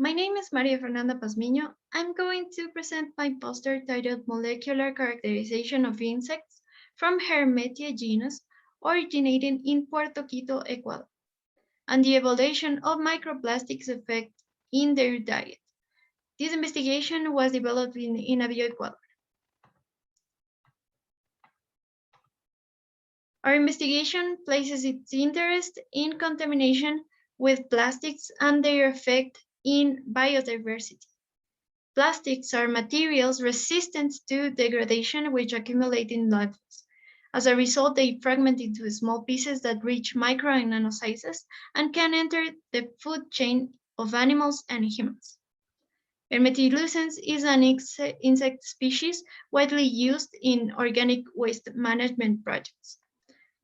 My name is María Fernanda Pazmiño. I'm going to present my poster titled Molecular Characterization of Insects from Hermetia genus originating in Puerto Quito, Ecuador, and the evaluation of microplastics effect in their diet. This investigation was developed in Navío, Ecuador. Our investigation places its interest in contamination with plastics and their effect in biodiversity. Plastics are materials resistant to degradation which accumulate in landfills. As a result, they fragment into small pieces that reach micro and nano sizes and can enter the food chain of animals and humans. Hermetilucens is an insect species widely used in organic waste management projects.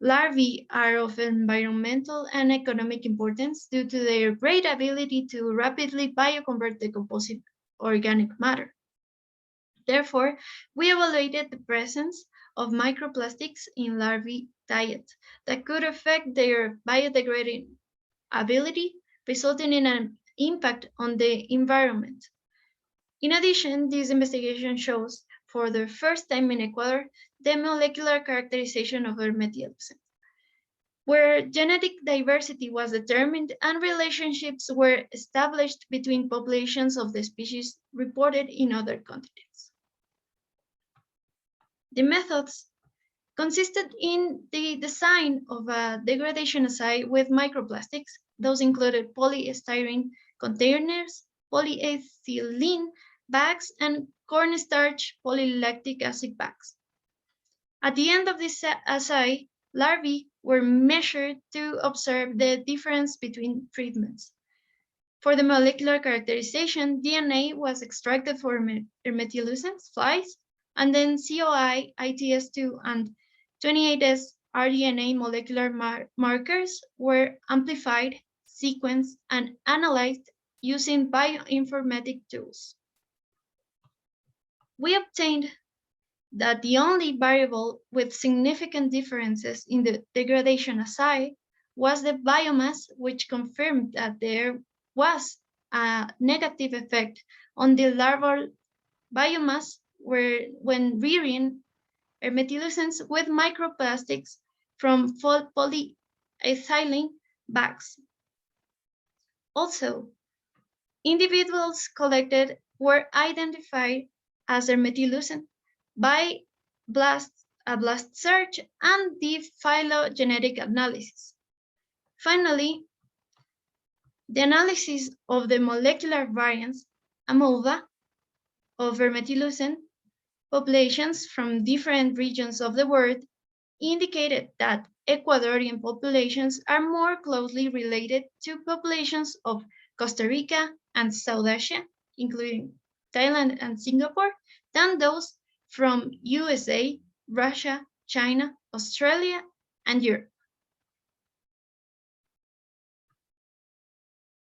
Larvae are of environmental and economic importance due to their great ability to rapidly bioconvert decomposing organic matter. Therefore, we evaluated the presence of microplastics in larvae diet that could affect their biodegrading ability, resulting in an impact on the environment. In addition, this investigation shows, for the first time in Ecuador, the molecular characterization of Hermetia, where genetic diversity was determined and relationships were established between populations of the species reported in other continents. The methods consisted in the design of a degradation assay with microplastics. Those included polystyrene containers, polyethylene bags, and cornstarch polylactic acid bags. At the end of this assay, larvae were measured to observe the difference between treatments. For the molecular characterization, DNA was extracted from Hermetilucens flies, and then COI, ITS2, and 28S rDNA molecular markers were amplified, sequenced, and analyzed using bioinformatic tools. We obtained that the only variable with significant differences in the degradation assay was the biomass, which confirmed that there was a negative effect on the larval biomass when rearing Hermetilucens with microplastics from polyethylene bags. Also, individuals collected were identified as Hermetilucent by a blast search and the phylogenetic analysis. Finally, the analysis of the molecular variants, AMOVA, of Hermetilucent populations from different regions of the world indicated that Ecuadorian populations are more closely related to populations of Costa Rica and South Asia, including Thailand and Singapore, than those from USA, Russia, China, Australia, and Europe.